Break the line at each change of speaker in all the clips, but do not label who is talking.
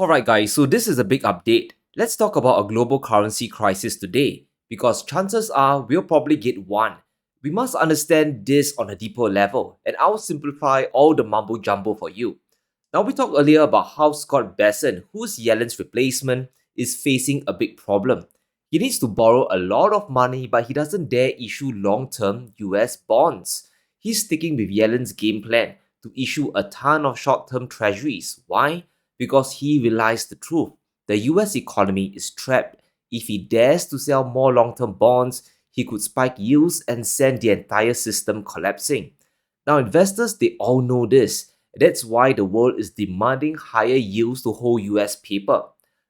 Alright guys, so this is a big update. Let's talk about a global currency crisis today, because chances are we'll probably get one. We must understand this on a deeper level, and I'll simplify all the mumbo jumbo for you. Now, we talked earlier about how Scott Bessent, who's Yellen's replacement, is facing a big problem. He needs to borrow a lot of money, but he doesn't dare issue long-term US bonds. He's sticking with Yellen's game plan to issue a ton of short-term treasuries. Why? Because he realized the truth. The US economy is trapped. If he dares to sell more long-term bonds, he could spike yields and send the entire system collapsing. Now, investors, they all know this. That's why the world is demanding higher yields to hold US paper.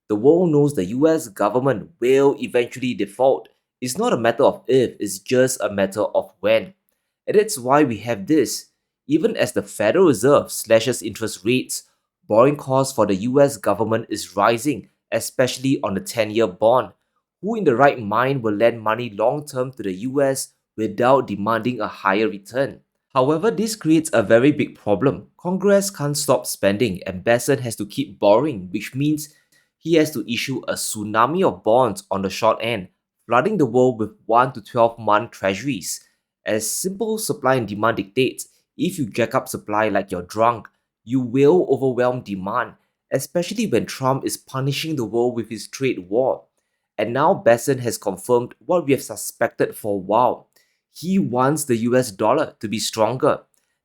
The world knows the US government will eventually default. It's not a matter of if, it's just a matter of when. And that's why we have this. Even as the Federal Reserve slashes interest rates, borrowing costs for the US government is rising, especially on the 10-year bond. Who in the right mind will lend money long-term to the US without demanding a higher return? However, this creates a very big problem. Congress can't stop spending and Bessent has to keep borrowing, which means he has to issue a tsunami of bonds on the short end, flooding the world with 1 to 12-month treasuries. As simple supply and demand dictates, if you jack up supply like you're drunk, you will overwhelm demand, especially when Trump is punishing the world with his trade war. And now Bessent has confirmed what we have suspected for a while. He wants the US dollar to be stronger.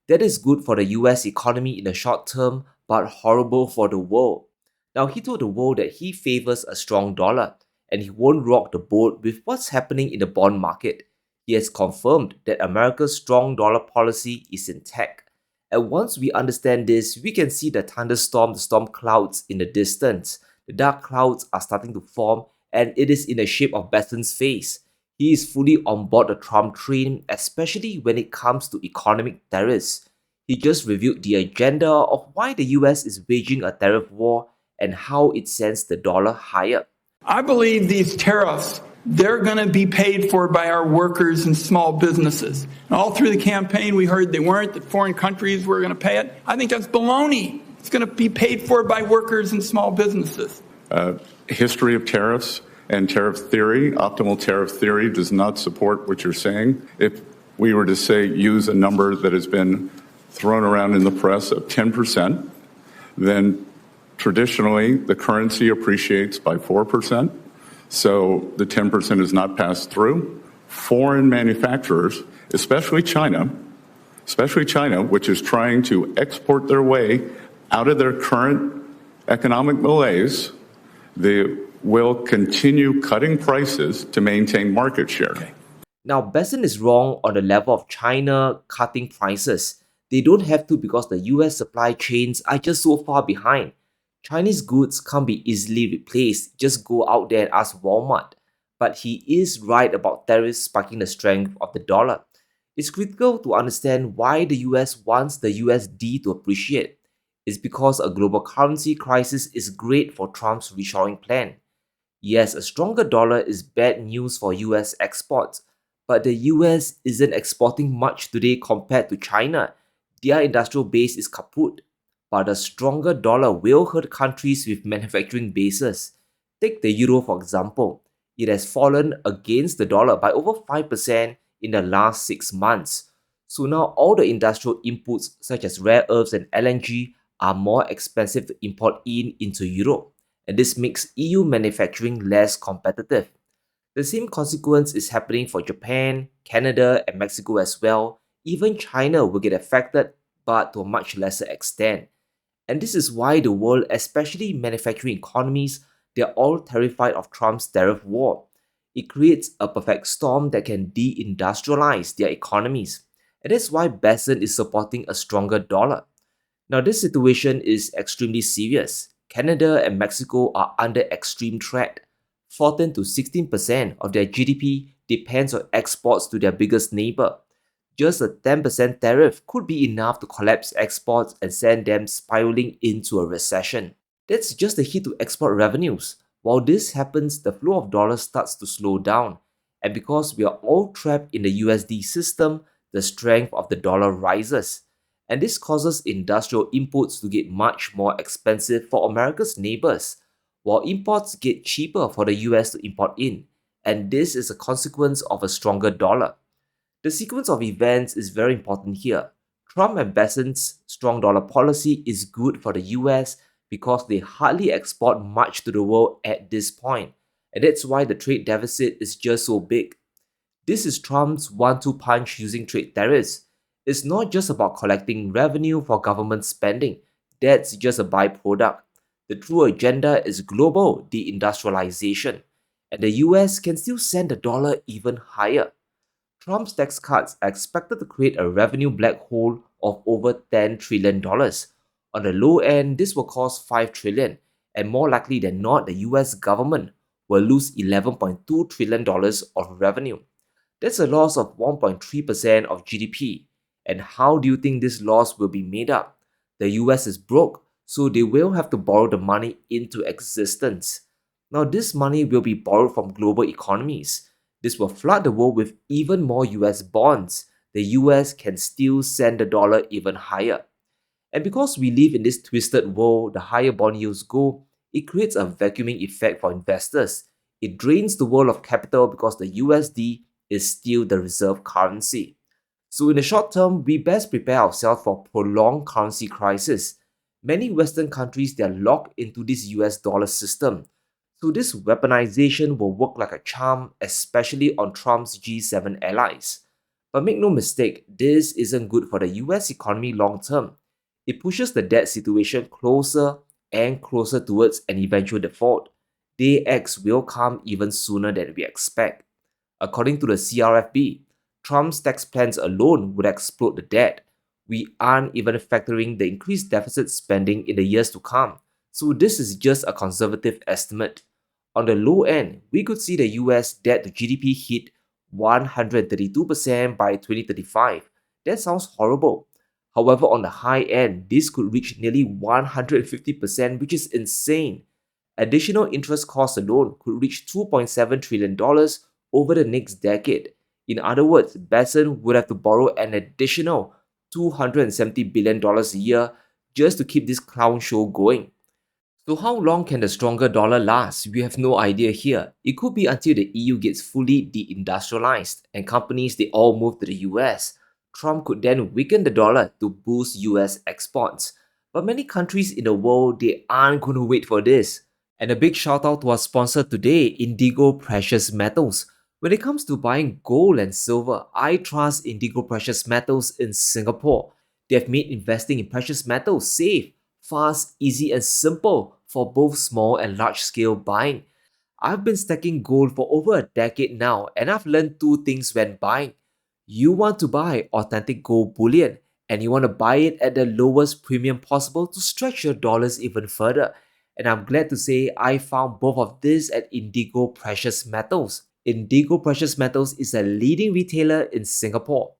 That is good for the US economy in the short term, but horrible for the world. Now, he told the world that he favors a strong dollar, and he won't rock the boat with what's happening in the bond market. He has confirmed that America's strong dollar policy is intact. And once we understand this, we can see the storm clouds in the distance. The dark clouds are starting to form, and it is in the shape of Bessent's face. He is fully on board the Trump train, especially when it comes to economic tariffs. He just reviewed the agenda of why the US is waging a tariff war and how it sends the dollar higher.
I believe these tariffs, they're going to be paid for by our workers and small businesses. And all through the campaign, we heard they weren't, that foreign countries were going to pay it. I think that's baloney. It's going to be paid for by workers and small businesses.
History of tariffs and tariff theory, optimal tariff theory does not support what you're saying. If we were to say use a number that has been thrown around in the press of 10%, then traditionally the currency appreciates by 4%. So the 10% is not passed through. Foreign manufacturers, especially China, which is trying to export their way out of their current economic malaise, they will continue cutting prices to maintain market share.
Now, Bessent is wrong on the level of China cutting prices. They don't have to because the US supply chains are just so far behind. Chinese goods can't be easily replaced. Just go out there and ask Walmart. But he is right about tariffs spiking the strength of the dollar. It's critical to understand why the US wants the USD to appreciate. It's because a global currency crisis is great for Trump's reshoring plan. Yes, a stronger dollar is bad news for US exports, but the US isn't exporting much today compared to China. Their industrial base is kaput. But a stronger dollar will hurt countries with manufacturing bases. Take the euro for example. It has fallen against the dollar by over 5% in the last 6 months. So now all the industrial inputs such as rare earths and LNG are more expensive to import into Europe, and this makes EU manufacturing less competitive. The same consequence is happening for Japan, Canada, and Mexico as well. Even China will get affected, but to a much lesser extent. And this is why the world, especially manufacturing economies, they're all terrified of Trump's tariff war. It creates a perfect storm that can de-industrialize their economies. And that's why Bessent is supporting a stronger dollar. Now, this situation is extremely serious. Canada and Mexico are under extreme threat. 14 to 16% of their GDP depends on exports to their biggest neighbor. Just a 10% tariff could be enough to collapse exports and send them spiraling into a recession. That's just a hit to export revenues. While this happens, the flow of dollars starts to slow down. And because we are all trapped in the USD system, the strength of the dollar rises. and this causes industrial inputs to get much more expensive for America's neighbors, while imports get cheaper for the US to import in, and this is a consequence of a stronger dollar. The sequence of events is very important here. Trump and Besant's strong dollar policy is good for the US because they hardly export much to the world at this point, and that's why the trade deficit is just so big. This is Trump's one-two punch using trade tariffs. It's not just about collecting revenue for government spending, that's just a byproduct. The true agenda is global de-industrialization, and the US can still send the dollar even higher. Trump's tax cuts are expected to create a revenue black hole of over $10 trillion. On the low end, this will cost $5 trillion, and more likely than not, the US government will lose $11.2 trillion of revenue. That's a loss of 1.3% of GDP. And how do you think this loss will be made up? The US is broke, so they will have to borrow the money into existence. Now, this money will be borrowed from global economies. This will flood the world with even more US bonds. The US can still send the dollar even higher. And because we live in this twisted world, the higher bond yields go, it creates a vacuuming effect for investors. It drains the world of capital because the USD is still the reserve currency. So in the short term, we best prepare ourselves for prolonged currency crisis. Many Western countries, they are locked into this US dollar system. So this weaponization will work like a charm, especially on Trump's G7 allies. But make no mistake, this isn't good for the US economy long term. It pushes the debt situation closer and closer towards an eventual default. Day X will come even sooner than we expect. According to the CRFB, Trump's tax plans alone would explode the debt. We aren't even factoring the increased deficit spending in the years to come, so this is just a conservative estimate. On the low end, we could see the US debt to GDP hit 132% by 2035. That sounds horrible. However, on the high end, this could reach nearly 150%, which is insane. Additional interest costs alone could reach $2.7 trillion over the next decade. In other words, Besant would have to borrow an additional $270 billion a year just to keep this clown show going. So how long can the stronger dollar last? We have no idea here. It could be until the EU gets fully de-industrialized and companies they all move to the US. Trump could then weaken the dollar to boost US exports. But many countries in the world, they aren't going to wait for this. And a big shout out to our sponsor today, Indigo Precious Metals. When it comes to buying gold and silver, I trust Indigo Precious Metals in Singapore. They have made investing in precious metals safe, fast, easy, and simple for both small and large scale buying. I've been stacking gold for over a decade now, and I've learned two things when buying. You want to buy authentic gold bullion, and you want to buy it at the lowest premium possible to stretch your dollars even further. And I'm glad to say I found both of this at Indigo Precious Metals. Indigo Precious Metals is a leading retailer in Singapore.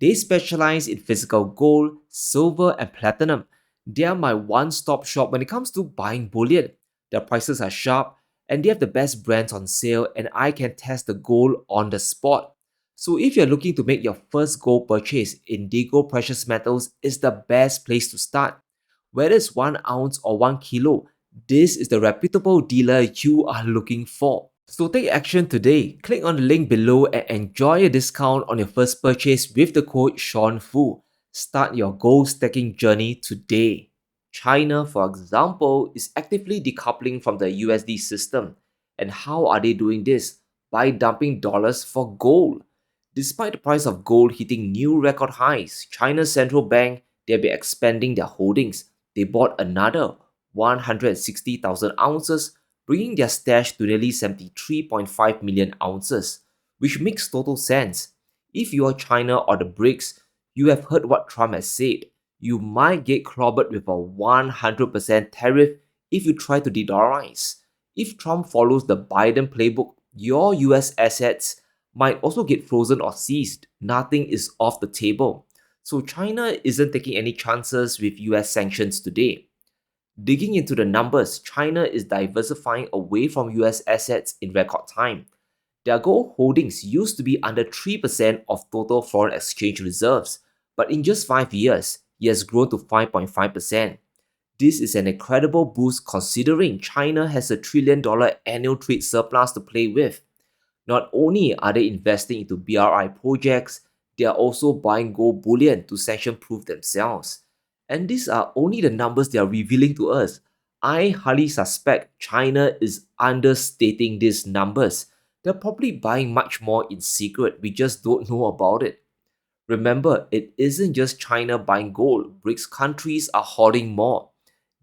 They specialize in physical gold, silver, and platinum. They are my one-stop shop when it comes to buying bullion. Their prices are sharp, and they have the best brands on sale, and I can test the gold on the spot. So if you're looking to make your first gold purchase, Indigo Precious Metals is the best place to start. Whether it's 1 ounce or 1 kilo, this is the reputable dealer you are looking for. So take action today. Click on the link below and enjoy a discount on your first purchase with the code SEANFOO. Start your gold stacking journey today. China, for example, is actively decoupling from the USD system. And how are they doing this? By dumping dollars for gold. Despite the price of gold hitting new record highs, China's central bank, they'll be expanding their holdings. They bought another 160,000 ounces, bringing their stash to nearly 73.5 million ounces, which makes total sense. If you are China or the BRICS, you have heard what Trump has said. You might get clobbered with a 100% tariff if you try to de-dollarize. If Trump follows the Biden playbook, your US assets might also get frozen or seized. Nothing is off the table. So China isn't taking any chances with US sanctions today. Digging into the numbers, China is diversifying away from US assets in record time. Their gold holdings used to be under 3% of total foreign exchange reserves, but in just 5 years, it has grown to 5.5%. This is an incredible boost considering China has a $1 trillion annual trade surplus to play with. Not only are they investing into BRI projects, they are also buying gold bullion to sanction-proof themselves. And these are only the numbers they are revealing to us. I highly suspect China is understating these numbers. They're probably buying much more in secret, we just don't know about it. Remember, it isn't just China buying gold, BRICS countries are hoarding more.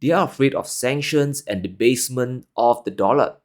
They are afraid of sanctions and debasement of the dollar.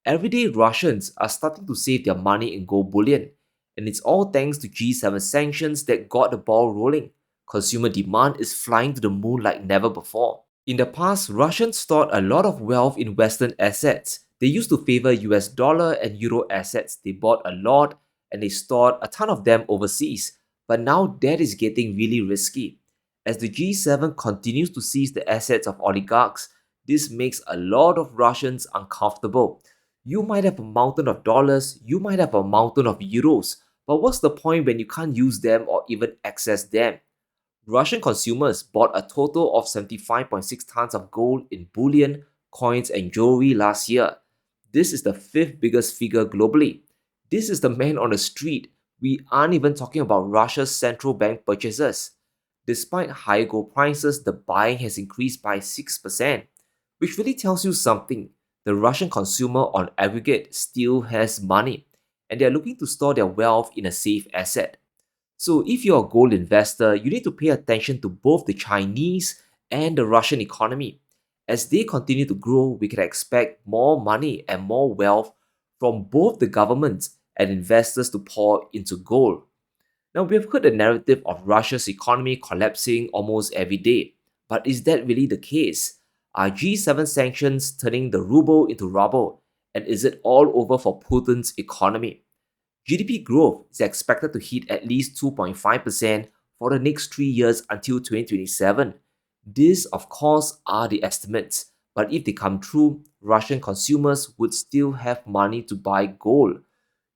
Everyday Russians are starting to save their money in gold bullion, and it's all thanks to G7 sanctions that got the ball rolling. Consumer demand is flying to the moon like never before. In the past, Russians stored a lot of wealth in Western assets. They used to favor US dollar and euro assets. They bought a lot and they stored a ton of them overseas. But now that is getting really risky. As the G7 continues to seize the assets of oligarchs, this makes a lot of Russians uncomfortable. You might have a mountain of dollars, you might have a mountain of euros, but what's the point when you can't use them or even access them? Russian consumers bought a total of 75.6 tons of gold in bullion, coins, and jewelry last year. This is the 5th biggest figure globally. This is the man on the street. We aren't even talking about Russia's central bank purchases. Despite high gold prices, the buying has increased by 6%, which really tells you something. The Russian consumer on aggregate still has money, and they are looking to store their wealth in a safe asset. So if you're a gold investor, you need to pay attention to both the Chinese and the Russian economy. As they continue to grow, we can expect more money and more wealth from both the governments and investors to pour into gold. Now, we have heard the narrative of Russia's economy collapsing almost every day, but is that really the case? Are G7 sanctions turning the ruble into rubble? And is it all over for Putin's economy? GDP growth is expected to hit at least 2.5% for the next 3 years until 2027. These, of course, are the estimates, but if they come true, Russian consumers would still have money to buy gold.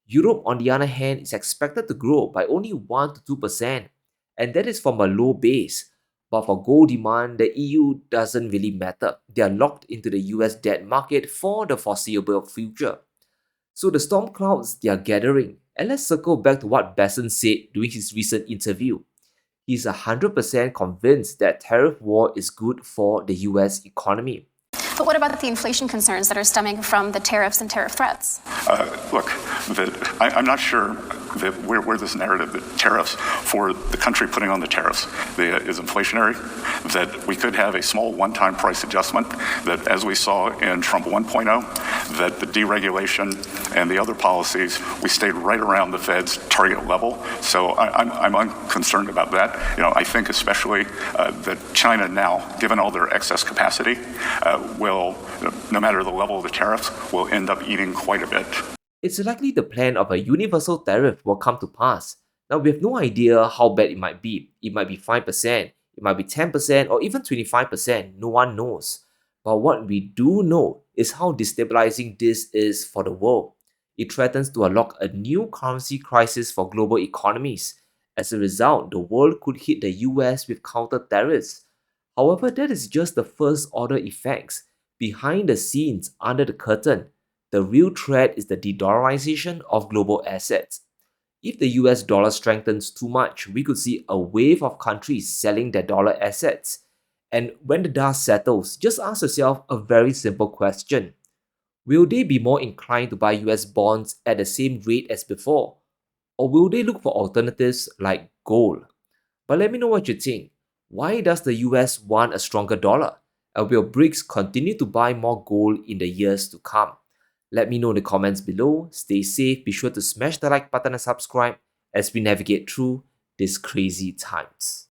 Europe, on the other hand, is expected to grow by only 1 to 2%, and that is from a low base. But for gold demand, the EU doesn't really matter. They are locked into the US debt market for the foreseeable future. So the storm clouds, they are gathering. And let's circle back to what Besson said during his recent interview. He's 100% convinced that tariff war is good for the US economy.
But what about the inflation concerns that are stemming from the tariffs and tariff threats?
Look, I'm not sure that where this narrative that tariffs for the country putting on the tariffs is inflationary, that we could have a small one-time price adjustment, that as we saw in Trump 1.0, that the deregulation and the other policies, we stayed right around the Fed's target level. So I'm unconcerned about that. I think especially that China now, given all their excess capacity, will, no matter the level of the tariffs, will end up eating quite a bit.
It's likely the plan of a universal tariff will come to pass. Now, we have no idea how bad it might be. It might be 5%, it might be 10%, or even 25%. No one knows. But what we do know is how destabilizing this is for the world. It threatens to unlock a new currency crisis for global economies. As a result, the world could hit the US with counter tariffs. However, that is just the first order effects. Behind the scenes, under the curtain, the real threat is the de-dollarization of global assets. If the US dollar strengthens too much, we could see a wave of countries selling their dollar assets. And when the dust settles, just ask yourself a very simple question. Will they be more inclined to buy US bonds at the same rate as before? Or will they look for alternatives like gold? But let me know what you think. Why does the US want a stronger dollar? And will BRICS continue to buy more gold in the years to come? Let me know in the comments below. Stay safe, be sure to smash the like button and subscribe as we navigate through these crazy times.